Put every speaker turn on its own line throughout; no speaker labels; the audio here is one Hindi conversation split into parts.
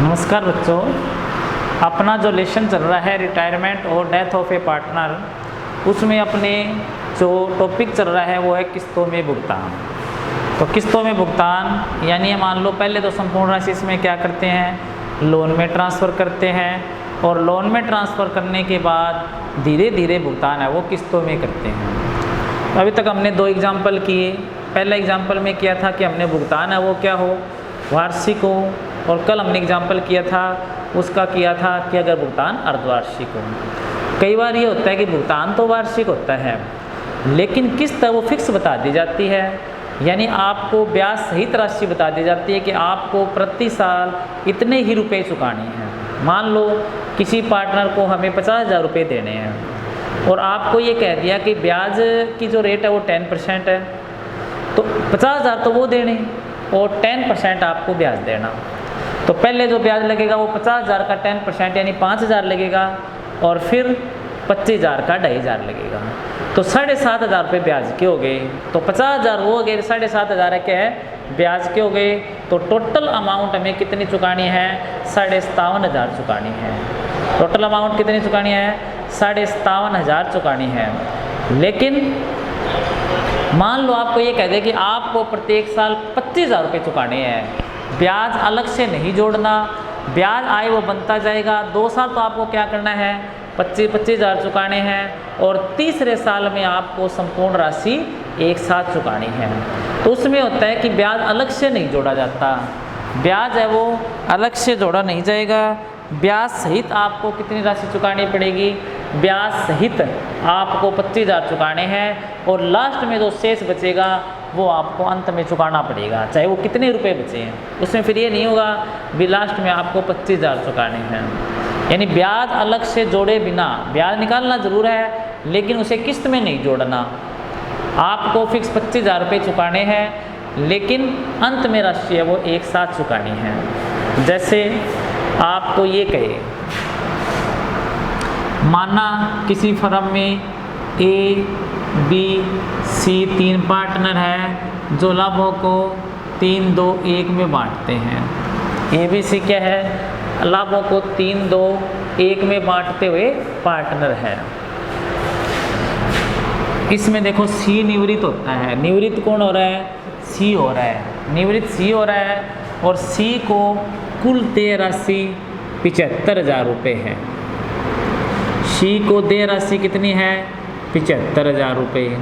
नमस्कार बच्चों, अपना जो लेसन चल रहा है रिटायरमेंट और डेथ ऑफ ए पार्टनर, उसमें अपने जो टॉपिक चल रहा है वो है किस्तों में भुगतान। तो किस्तों में भुगतान यानी मान लो पहले तो संपूर्ण राशि इसमें क्या करते हैं, लोन में ट्रांसफ़र करते हैं और लोन में ट्रांसफ़र करने के बाद धीरे धीरे भुगतान है वो किस्तों में करते हैं। अभी तक हमने दो एग्जाम्पल किए। पहला एग्जाम्पल में किया था कि हमने भुगतान है वो क्या हो, वार्षिक हो, और कल हमने एग्जाम्पल किया था उसका किया था कि अगर भुगतान अर्धवार्षिक हो। कई बार ये होता है कि भुगतान तो वार्षिक होता है लेकिन किस्त वो फिक्स बता दी जाती है, यानी आपको ब्याज सहित राशि बता दी जाती है कि आपको प्रति साल इतने ही रुपए चुकाने हैं। मान लो किसी पार्टनर को हमें 50,000 रुपये देने हैं और आपको ये कह दिया कि ब्याज की जो रेट है वो 10% है, तो 50,000 तो वो देने और 10% आपको ब्याज देना। तो पहले जो ब्याज लगेगा वो 50,000 का 10% यानी 5,000 लगेगा और फिर 25,000 का 2,500 लगेगा। तो 7,500 रुपये ब्याज के हो गए, तो 50,000 वो हो गए, 7,500 क्या है ब्याज के हो गए। तो टोटल अमाउंट हमें कितनी चुकानी है, 57,500 चुकानी है। टोटल अमाउंट कितनी चुकानी है, 57,500 चुकानी है। लेकिन मान लो आपको ये कह दे कि आपको प्रत्येक साल 25,000 रुपये चुकाने हैं, ब्याज अलग से नहीं जोड़ना, ब्याज आए वो बनता जाएगा। 2 साल तो आपको क्या करना है, 25,000 चुकाने हैं और तीसरे साल में आपको संपूर्ण राशि एक साथ चुकानी है। तो उसमें होता है कि ब्याज अलग से नहीं जोड़ा जाता, ब्याज है वो अलग से जोड़ा नहीं जाएगा। ब्याज सहित आपको कितनी राशि चुकानी पड़ेगी, ब्याज सहित आपको 25,000 चुकाने हैं और लास्ट में जो शेष बचेगा वो आपको अंत में चुकाना पड़ेगा, चाहे वो कितने रुपए बचे हैं। उसमें फिर ये नहीं होगा भी लास्ट में आपको 25,000 चुकाने हैं। यानी ब्याज अलग से जोड़े बिना, ब्याज निकालना ज़रूर है लेकिन उसे किस्त में नहीं जोड़ना। आपको फिक्स 25,000 रुपये चुकाने हैं लेकिन अंत में राशि है वो एक साथ चुकानी है। जैसे आपको ये कहे, माना किसी फर्म में ए बी सी 3 पार्टनर हैं जो लाभों को 3, 2, 1 में बांटते हैं। ए बी सी क्या है, लाभों को 3, 2, 1 में बांटते हुए पार्टनर है। इसमें देखो सी निवृत्त होता है, निवृत्त कौन हो रहा है, सी हो रहा है, निवृत्त सी हो रहा है और सी को कुल देय राशि 75,000 रुपये है। सी को देय राशि कितनी है, 75,000 रुपये।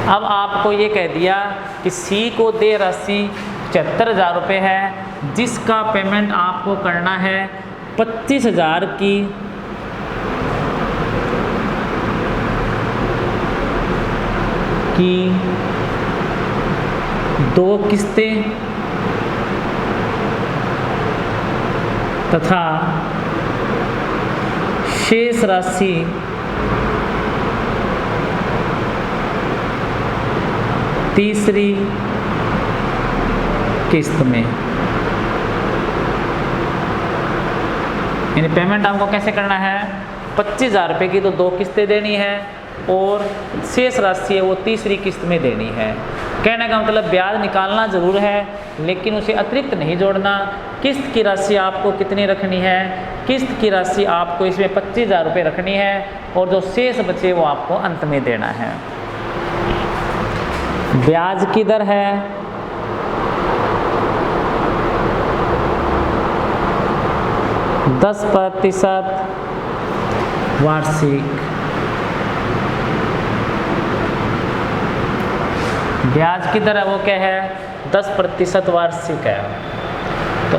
अब आपको ये कह दिया कि सी को देय राशि 75,000 रुपये है जिसका पेमेंट आपको करना है 25,000 की 2 किस्तें तथा शेष राशि तीसरी किस्त में। यानी पेमेंट आपको कैसे करना है, 25,000 रुपये की तो 2 किस्तें देनी है और शेष राशि है वो तीसरी किस्त में देनी है। कहने का मतलब ब्याज निकालना ज़रूर है लेकिन उसे अतिरिक्त नहीं जोड़ना। किस्त की राशि आपको कितनी रखनी है, किस्त की राशि आपको इसमें 25,000 रुपये रखनी है और जो शेष बचे वो आपको अंत में देना है। ब्याज की दर है 10% वार्षिक। ब्याज की दर है वो क्या है, 10% वार्षिक है। तो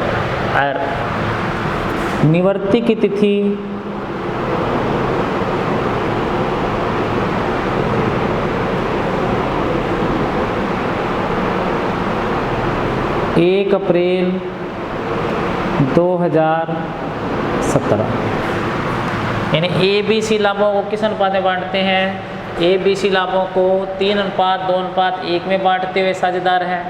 निवृत्ति की तिथि 1 अप्रैल 2017। यानी ए बी सी लाभों को किस अनुपात में बांटते हैं, ए बी सी लाभों को 3:2:1 में बांटते हुए साझेदार हैं।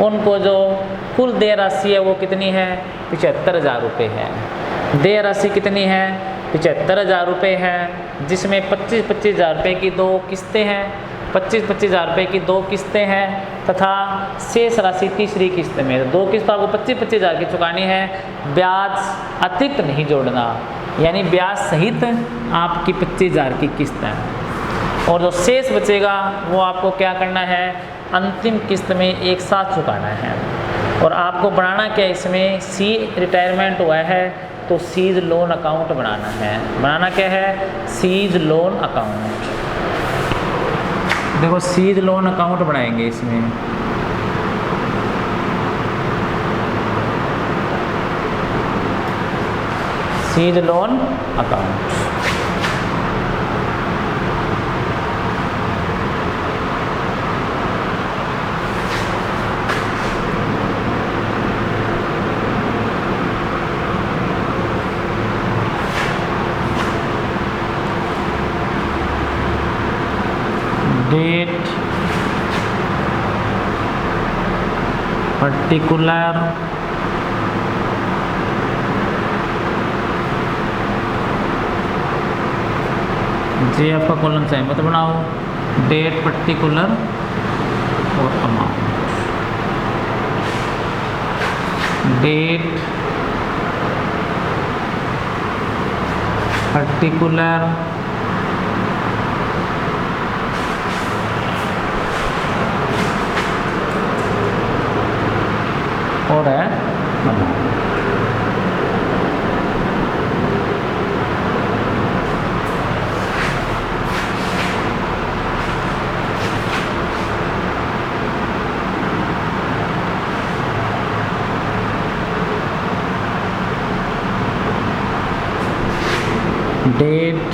उनको जो कुल देय राशि है वो कितनी है, 75,000 रुपये है। देय राशि कितनी है, 75,000 रुपये है, जिसमें 25,000 रुपये की 2 किस्तें हैं। 25,000 रुपये की 2 किस्तें हैं तथा शेष राशि तीसरी किस्त में। तो 2 किस्त आपको 25-25 हज़ार की चुकानी है, ब्याज अतिरिक्त नहीं जोड़ना, यानी ब्याज सहित आपकी 25 हज़ार की किस्त है। और जो शेष बचेगा वो आपको क्या करना है, अंतिम किस्त में एक साथ चुकाना है। और आपको बनाना क्या है, इसमें सी रिटायरमेंट हुआ है तो सीज लोन अकाउंट बनाना है। बनाना क्या है, सीज लोन अकाउंट। देखो सीज लोन अकाउंट बनाएंगे इसमें। सीज loan account, date particular JF का कॉलम चाहिए, मतलब बनाओ डेट पर्टिकुलर और अमाउंट। डेट पर्टिकुलर और है अमाउंट। डेट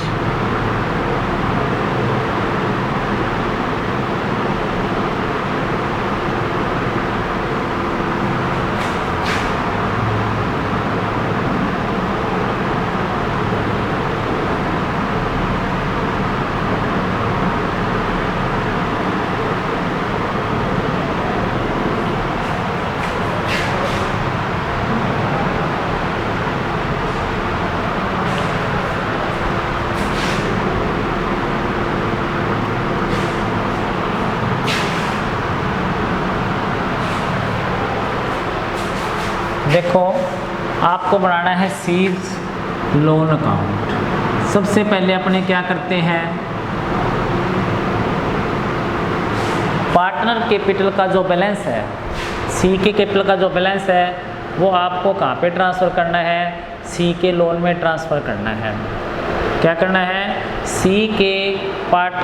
देखो आपको बनाना है सीज लोन अकाउंट। सबसे पहले अपने क्या करते हैं, पार्टनर कैपिटल का जो बैलेंस है, सी के कैपिटल का जो बैलेंस है वो आपको कहाँ पे ट्रांसफ़र करना है, सी के लोन में ट्रांसफ़र करना है। क्या करना है, सी के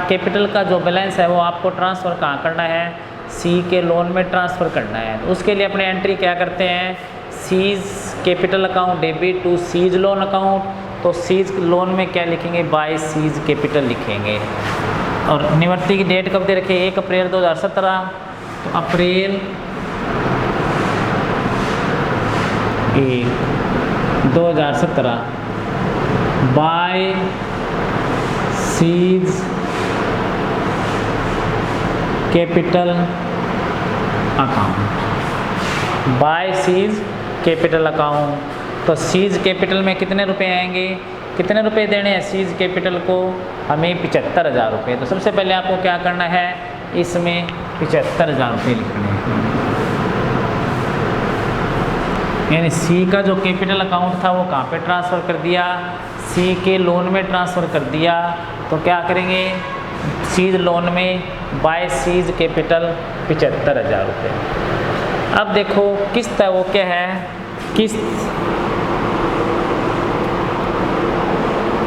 कैपिटल का जो बैलेंस है वो आपको ट्रांसफ़र कहाँ करना है, सी के लोन में ट्रांसफ़र करना है। तो उसके लिए अपने एंट्री क्या करते हैं, सीज capital account debit to seize loan account. तो सीज लोन में क्या लिखेंगे, बाय सीज कैपिटल लिखेंगे। और निवृत्ति की डेट कब दे रखे, 1 अप्रैल 2017। तो April 1, 2017 by C's capital account, by C's capital account. तो सीज कैपिटल में कितने रुपए आएंगे, कितने रुपए देने हैं सीज कैपिटल को, हमें 75,000 रुपये। तो सबसे पहले आपको क्या करना है, इसमें 75,000 रुपये लिखने हैं। यानी सी का जो कैपिटल अकाउंट था वो कहाँ पे ट्रांसफ़र कर दिया, सी के लोन में ट्रांसफ़र कर दिया। तो क्या करेंगे, सीज लोन में बाय सीज कैपिटल 75,000 रुपये। अब देखो किस्त है वो क्या है, किस्त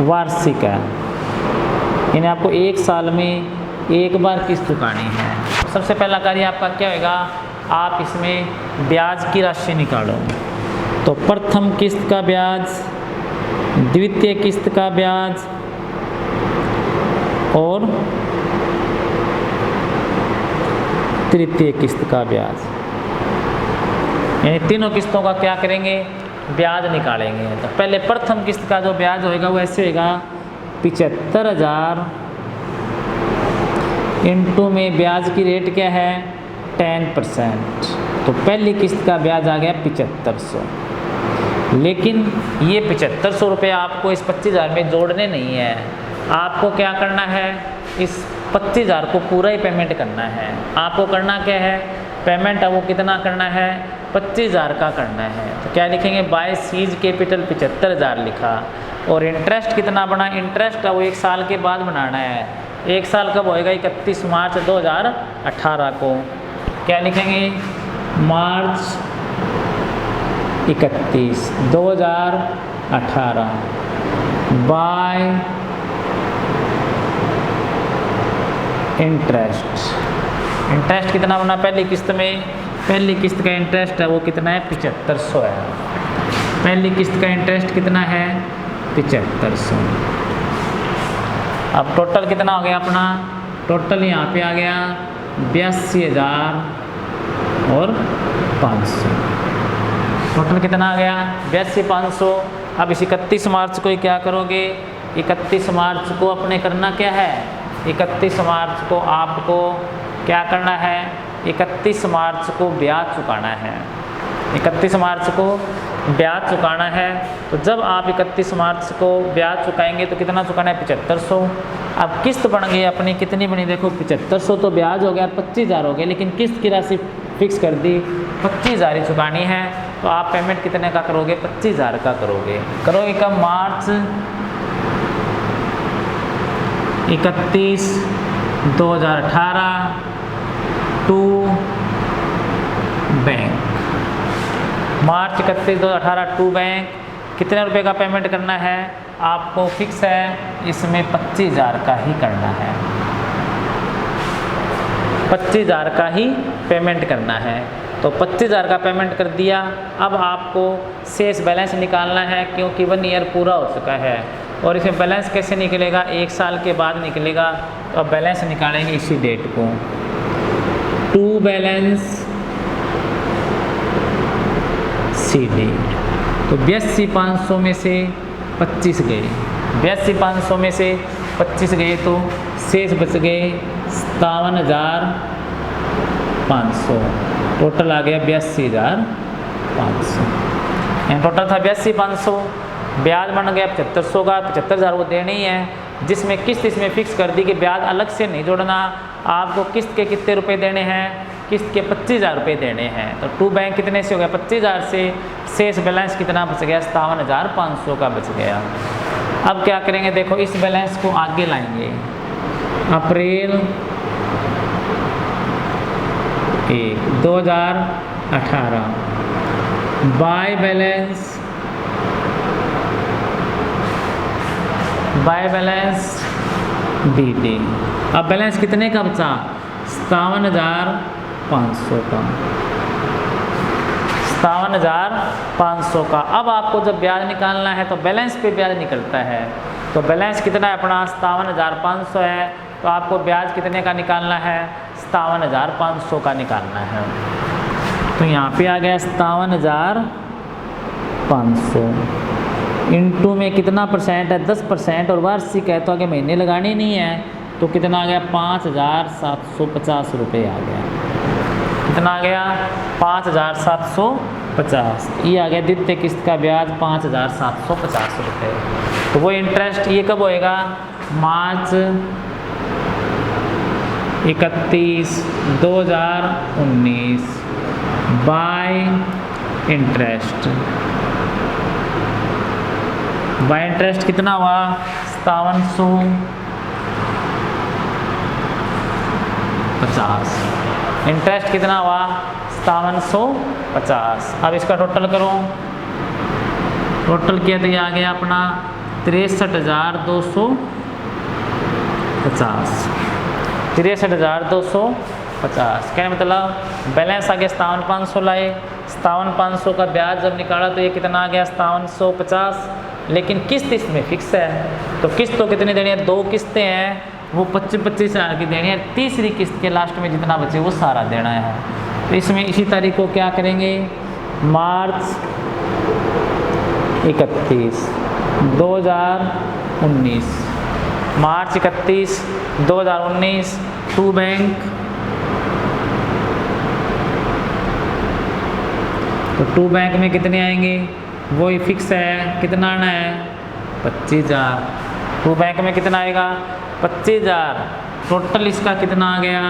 वार्षिक है, यानी आपको 1 साल में 1 बार किस्त चुकानी है। सबसे पहला कार्य आपका क्या होगा, आप इसमें ब्याज की राशि निकालो। तो प्रथम किस्त का ब्याज, द्वितीय किस्त का ब्याज और तृतीय किस्त का ब्याज, यानी तीनों किस्तों का क्या करेंगे, ब्याज निकालेंगे। तो पहले प्रथम किस्त का जो ब्याज होएगा वो ऐसे होगा, 75,000 इंटू में ब्याज की रेट क्या है 10%। तो पहली किस्त का ब्याज आ गया 7500। लेकिन ये 7500 रुपये आपको इस 25,000 में जोड़ने नहीं है। आपको क्या करना है, इस 25,000 को पूरा ही पेमेंट करना है। आपको करना क्या है, पेमेंट है वो कितना करना है, 25,000 का करना है। तो क्या लिखेंगे, बाय सीज कैपिटल 75,000 लिखा। और इंटरेस्ट कितना बना, इंटरेस्ट है वो 1 साल के बाद बनाना है। 1 साल कब होएगा, 31 मार्च 2018 को। क्या लिखेंगे, मार्च 31 2018 बाय इंटरेस्ट। इंटरेस्ट कितना बना पहली किस्त में, पहली किस्त का इंटरेस्ट है वो कितना है, 7500 है। पहली किस्त का इंटरेस्ट कितना है, 7500। अब टोटल कितना हो गया अपना, टोटल यहाँ पे आ गया 82,000 और 500। टोटल कितना आ गया, 82,500। अब इस 31 मार्च को ही क्या करोगे, 31 मार्च को अपने करना क्या है, 31 मार्च को आपको क्या करना है, 31 मार्च को ब्याज चुकाना है। 31 मार्च को ब्याज चुकाना है। तो जब आप 31 मार्च को ब्याज चुकाएंगे तो कितना चुकाना है, 7500। अब किस्त बन गई अपनी, कितनी बनी देखो, 7500 तो ब्याज हो गया, 25,000 हो गया, लेकिन किस्त की राशि फिक्स कर दी, 25,000 ही चुकानी है। तो आप पेमेंट कितने का करोगे, 25,000 का करोगे कब, March 31 2018 to bank. March 31 2018 to bank. कितने रुपए का पेमेंट करना है आपको, फिक्स है, इसमें 25,000 का ही करना है, 25,000 का ही पेमेंट करना है। तो 25,000 का पेमेंट कर दिया। अब आपको शेष बैलेंस निकालना है, क्योंकि 1 ईयर पूरा हो चुका है। और इसमें बैलेंस कैसे निकलेगा, 1 साल के बाद निकलेगा। तो अब बैलेंस निकालेंगे इसी डेट को, टू बैलेंस सी डेट। तो 82,500 में से 25 गए, 82,500 में से 25 गए तो शेष बच गए 57,500। टोटल आ गया 82,500। टोटल था 82,500, ब्याज बन गया 7500 का, 75,000 वो देनी ही है, जिसमें किस्त इसमें फिक्स कर दी कि ब्याज अलग से नहीं जोड़ना। आपको किस्त के कितने रुपए देने हैं, किस्त के 25,000 रुपये देने हैं। तो टू बैंक कितने से हो गया, 25,000 से। शेष बैलेंस कितना बच गया, 57,500 का बच गया। अब क्या करेंगे, देखो इस बैलेंस को आगे लाएंगे, अप्रैल 1 2018 बाय बैलेंस बीटी। अब बैलेंस कितने का बचा, 57,500 का, 57,500 का। अब आपको जब ब्याज निकालना है तो बैलेंस पे ब्याज निकलता है। तो बैलेंस कितना है अपना, 57,500 है। तो आपको ब्याज कितने का निकालना है, 57,500 का निकालना है। तो यहाँ पे आ गया 57,500 इंटू में कितना परसेंट है, 10%, और वार्षिक है तो आगे महीने लगानी नहीं है। तो कितना आ गया, 5,750 रुपये आ गया। कितना आ गया, 5,750। ये आ गया द्वितीय किस्त का ब्याज 5,750 रुपये। तो वो इंटरेस्ट ये कब होएगा, मार्च 31 2019 बाय इंटरेस्ट। बाय इंटरेस्ट कितना हुआ, 5750। इंटरेस्ट कितना हुआ, 5750। अब इसका टोटल करो, टोटल किया तो ये आ गया अपना 63,250। 63,250 क्या मतलब, बैलेंस आ गया 57,500 लाए, 57,500 का ब्याज जब निकाला तो ये कितना आ गया, 5750। लेकिन किस्त इसमें फिक्स है। तो किस्त तो कितनी देनी है, 2 किस्तें हैं, वो 25,000 की देनी है। तीसरी किस्त के लास्ट में जितना बचे वो सारा देना है। तो इसमें इसी तारीख को क्या करेंगे, मार्च 31 2019, मार्च 31 2019 टू बैंक। तो टू बैंक में कितने आएंगे, वही फिक्स है, कितना आना है, 25,000। टू बैंक में कितना आएगा, 25,000। टोटल इसका कितना आ गया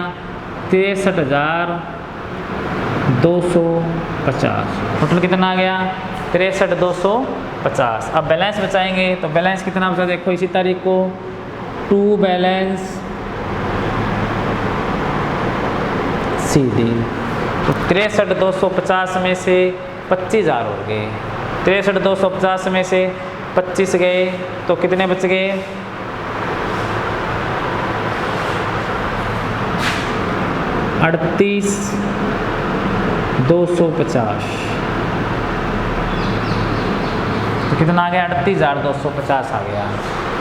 63,250। टोटल कितना आ गया 63,250। अब बैलेंस बचाएंगे तो बैलेंस कितना बचा, देखो इसी तारीख को टू बैलेंस CD। तो 63,250 में से 25,000 हो गए, 63,250 में से 25 गए तो कितने बच गए 38,250। तो कितना आ गया 38,250 आ गया।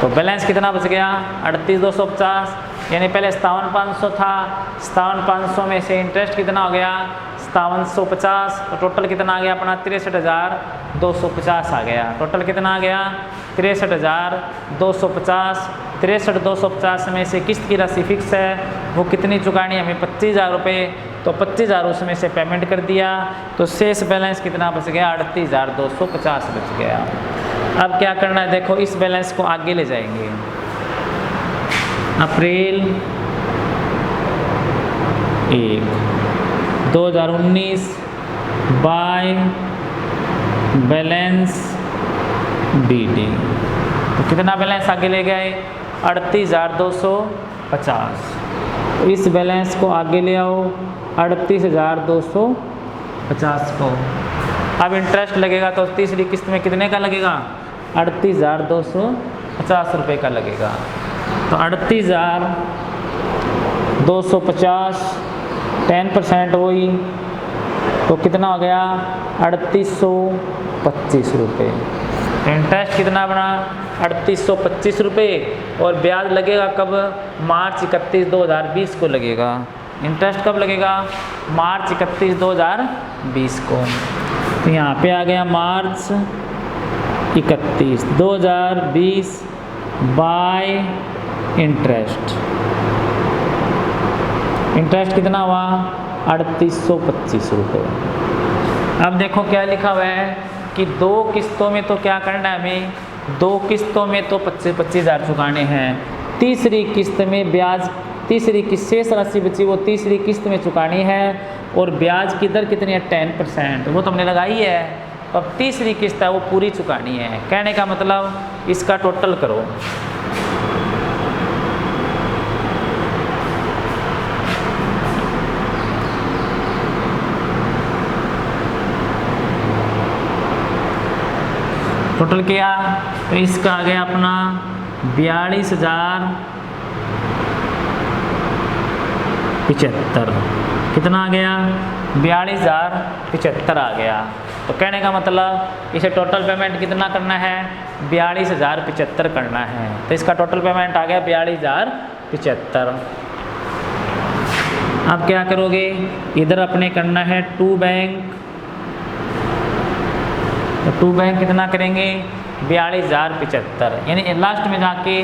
तो बैलेंस कितना बच गया 38,250, यानी पहले 57,500 था, 57,500 में से इंटरेस्ट कितना हो गया 5750। तो टोटल कितना आ गया अपना 63,250 आ गया। टोटल कितना आ गया 63,250। 63,250 में से किस्त की राशि फिक्स है, वो कितनी चुकानी है हमें 25,000 रुपये। तो 25,000 उसमें से पेमेंट कर दिया, तो शेष बैलेंस कितना बच गया 38,250 बच गया। अब क्या करना है, देखो इस बैलेंस को आगे ले जाएंगे। अप्रैल 1, 2019 बाय बैलेंस BD। तो कितना बैलेंस आगे ले गए 38,250। तो इस बैलेंस को आगे ले आओ 38,250 को। अब इंटरेस्ट लगेगा तो तीसरी किस्त में कितने का लगेगा 38,250 रुपये का लगेगा। तो 38,250 10% वही, तो कितना हो गया 3825 रुपये। इंटरेस्ट कितना बना 3825 रुपये, और ब्याज लगेगा कब मार्च 31 2020 को लगेगा। इंटरेस्ट कब लगेगा मार्च 31 2020 को। तो यहाँ पे आ गया मार्च 31 2020 बाय इंटरेस्ट। इंटरेस्ट कितना हुआ 3825 रुपये। अब देखो क्या लिखा हुआ है कि 2 किस्तों में तो क्या करना है हमें, 2 किस्तों में तो 25,000 चुकाने हैं। तीसरी किस्त में ब्याज, तीसरी किस्त शेष राशि बची वो तीसरी किस्त में चुकानी है, और ब्याज की दर कितनी है 10%, वो तो हमने लगाई है। अब तीसरी किस्त है वो पूरी चुकानी है। कहने का मतलब इसका टोटल करो। टोटल किया तो इसका आ गया अपना 42,075। कितना आ गया 42,075 आ गया। तो कहने का मतलब इसे टोटल पेमेंट कितना करना है 42,075 करना है। तो इसका टोटल पेमेंट आ गया 42,075। अब क्या करोगे, इधर अपने करना है टू बैंक। तो टू बैंक कितना करेंगे 42,075, यानी लास्ट में जाके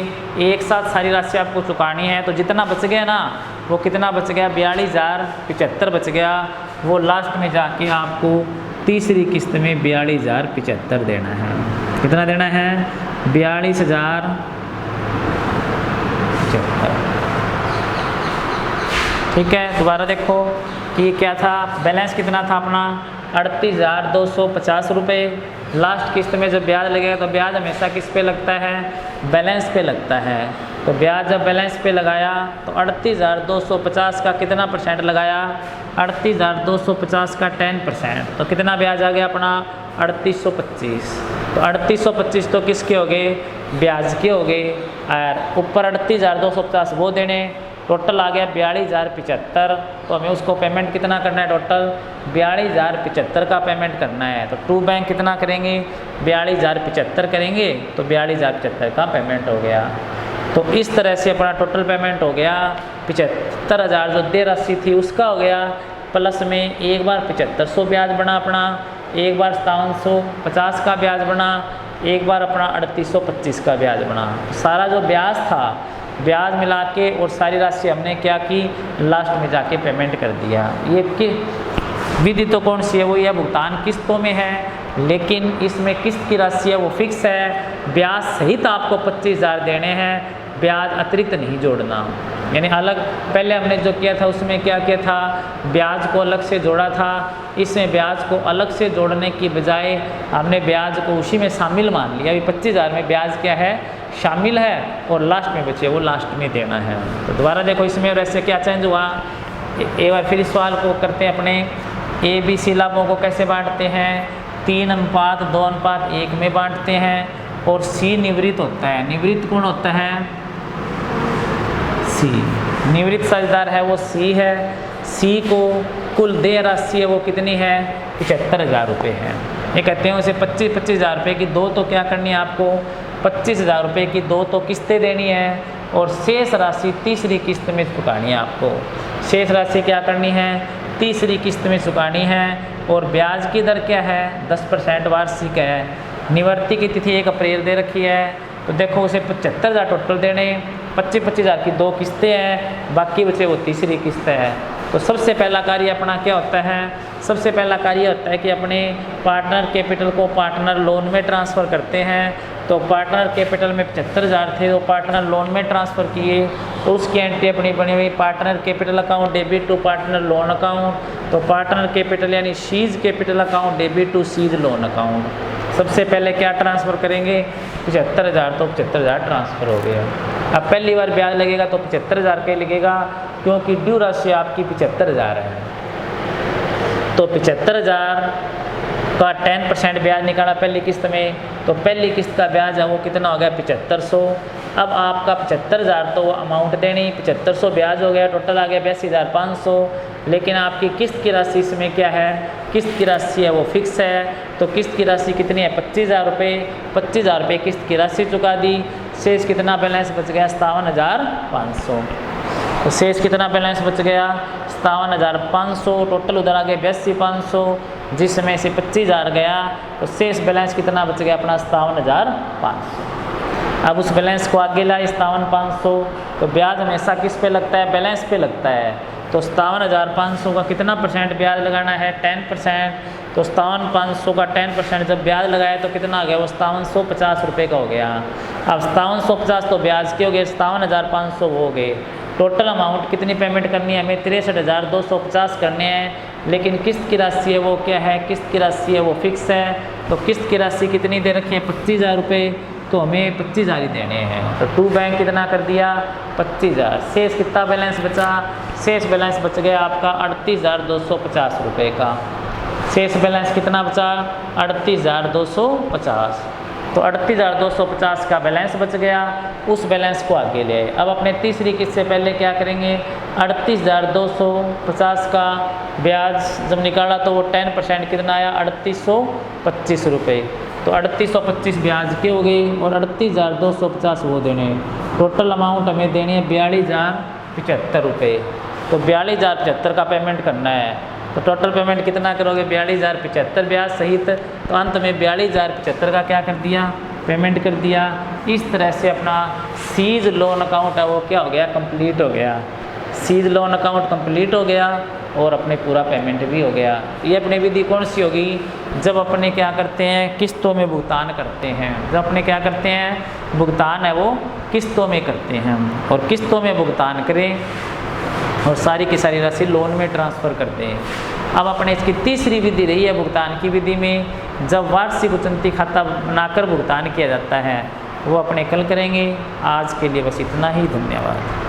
एक साथ सारी राशि आपको चुकानी है। तो जितना बच गया ना वो कितना बच गया 42,075 बच गया। वो लास्ट में जाके आपको तीसरी किस्त में 42,075 देना है। कितना देना है 42,075। ठीक है, दोबारा देखो कि क्या था, बैलेंस कितना था अपना 38,250 रुपये। लास्ट किस्त में जब ब्याज लगेगा तो ब्याज हमेशा किस पे लगता है बैलेंस पे लगता है। तो ब्याज जब बैलेंस पे लगाया तो 38,250 का कितना परसेंट लगाया 38,250 का 10%। तो कितना ब्याज आ गया अपना 3825। तो 3825 तो किसके हो गए ब्याज के हो गए, और ऊपर 38,250 वो देने। टोटल आ गया 42,075। तो हमें उसको पेमेंट कितना करना है टोटल 42,075 का पेमेंट करना है। तो टू बैंक कितना करेंगे 42,075 करेंगे, तो 42,075 का पेमेंट हो गया। तो इस तरह से अपना टोटल पेमेंट हो गया 75,000 जो देय राशि थी उसका हो गया, प्लस में एक बार 7500 ब्याज बना अपना, एक बार 5750 का ब्याज बना, एक बार अपना 3825 का ब्याज बना। सारा जो ब्याज था ब्याज मिला के और सारी राशि हमने क्या की लास्ट में जाके पेमेंट कर दिया। ये कि विधि तो कौन सी है, वो यह भुगतान किस्तों में है, लेकिन इसमें किस्त की राशि है वो फिक्स है। ब्याज सहित आपको 25,000 देने हैं, ब्याज अतिरिक्त नहीं जोड़ना। यानी अलग, पहले हमने जो किया था उसमें क्या किया था, ब्याज को अलग से जोड़ा था। इसमें ब्याज को अलग से जोड़ने की बजाय हमने ब्याज को उसी में शामिल मान लिया। अभी 25,000 में ब्याज क्या है, शामिल है, और लास्ट में बचे वो लास्ट में देना है। तो दोबारा देखो इसमें और ऐसे क्या चेंज हुआ। एक बार फिर इस सवाल को करते हैं अपने। ABC लाभों को कैसे बांटते हैं, 3:2:1 में बांटते हैं। और C निवृत्त होता है, निवृत्त कौन होता है, C, निवृत्त साझेदार है वो C है। C को कुल देय राशि है वो कितनी है, 75,000 रुपये है। ये कहते हैं उसे 25,000 रुपये की दो तो क्या करनी है आपको, 25,000 रुपये की दो तो किस्तें देनी है, और शेष राशि तीसरी किस्त में चुकानी है आपको। शेष राशि क्या करनी है, तीसरी किस्त में चुकानी है। और ब्याज की दर क्या है, 10% वार्षिक है। निवृत्ति की तिथि 1 अप्रैल दे रखी है। तो देखो उसे 75,000 टोटल देने, 25,000 की दो किस्तें हैं, बाकी बचे वो तीसरी किस्त है। तो सबसे पहला कार्य अपना क्या होता है, सबसे पहला कार्य होता है कि अपने पार्टनर कैपिटल को पार्टनर लोन में ट्रांसफ़र करते हैं। तो पार्टनर कैपिटल में 75,000 थे, तो पार्टनर लोन में ट्रांसफ़र किए, तो उसकी एंट्री अपनी बनी हुई partner capital account debit to partner loan account. तो पार्टनर कैपिटल यानी C's capital account debit to seize loan account. सबसे पहले क्या ट्रांसफ़र करेंगे, 75,000, तो 75,000 ट्रांसफ़र हो गया। अब पहली बार ब्याज लगेगा तो 75,000 का लगेगा, क्योंकि ड्यू राशि आपकी 75,000 है। तो 75,000 का 10% ब्याज निकाला पहली किस्त में, तो पहली किस्त का ब्याज है वो कितना हो गया, 7500। अब आपका 75,000 तो अमाउंट देनी, 7500 ब्याज हो गया, टोटल आ गया 82,500। लेकिन आपकी किस्त की राशि इसमें क्या है, किस्त की राशि है वो फिक्स है। तो किस्त की राशि कितनी है, 25,000 रुपये। 25,000 रुपये किस्त की राशि चुका दी। शेष कितना बैलेंस बच गया, 57,500। तो शेष कितना बैलेंस बच गया, 57,500। टोटल उधर आ गया 82,500, जिसमें से 25,000 गया, तो शेष बैलेंस कितना बच गया अपना, 57,500। अब उस बैलेंस को आगे ला 57,500। तो ब्याज हमेशा किस पे लगता है, बैलेंस पे लगता है। तो 57,500 का कितना परसेंट ब्याज लगाना है, 10%। तो 57,500 का 10% जब ब्याज लगाया तो कितना आ गया, वो 5750 रुपये का हो गया। अब 5750 तो ब्याज के हो गए, 57,500 हो गए। टोटल अमाउंट कितनी पेमेंट करनी है हमें, 63,250 करने हैं। लेकिन किस्त की राशि है वो क्या है, किस्त की राशि है वो फिक्स है। तो किस्त की राशि कितनी दे रखी है, 25,000 रुपये, तो हमें 25,000 ही देने हैं। तो टू बैंक कितना कर दिया, 25,000। शेष कितना बैलेंस बचा, शेष बैलेंस बच गया आपका 38,250 रुपये का। शेष बैलेंस कितना बचा, 38,250। तो 38,250 का बैलेंस बच गया, उस बैलेंस को आगे ले आए। अब अपने तीसरी किस्त से पहले क्या करेंगे, 38,250 का ब्याज जब निकाला तो वो 10% कितना आया, 3825 रुपये। तो 3825 ब्याज के हो गए, और 38,250 वो देने। टोटल अमाउंट हमें देनी है 42,075 रुपये। तो 42,075 का पेमेंट करना है। तो टोटल पेमेंट कितना करोगे, 42,075 ब्याज सहित। तो अंत में 42,075 का क्या कर दिया, पेमेंट कर दिया। इस तरह से अपना सीज लोन अकाउंट है वो क्या हो गया, कंप्लीट हो गया। सीज लोन अकाउंट कंप्लीट हो गया, और अपने पूरा पेमेंट भी हो गया। ये अपनी विधि कौन सी होगी, जब अपने क्या करते हैं, किस्तों में भुगतान करते हैं। जब अपने क्या करते हैं, भुगतान है वो किस्तों में करते हैं, और किस्तों में भुगतान करें और सारी की सारी राशि लोन में ट्रांसफ़र करते हैं। अब अपने इसकी तीसरी विधि रही है भुगतान की विधि में, जब वार्षिक उच्चती खाता बनाकर भुगतान किया जाता है, वो अपने कल करेंगे। आज के लिए बस इतना ही, धन्यवाद।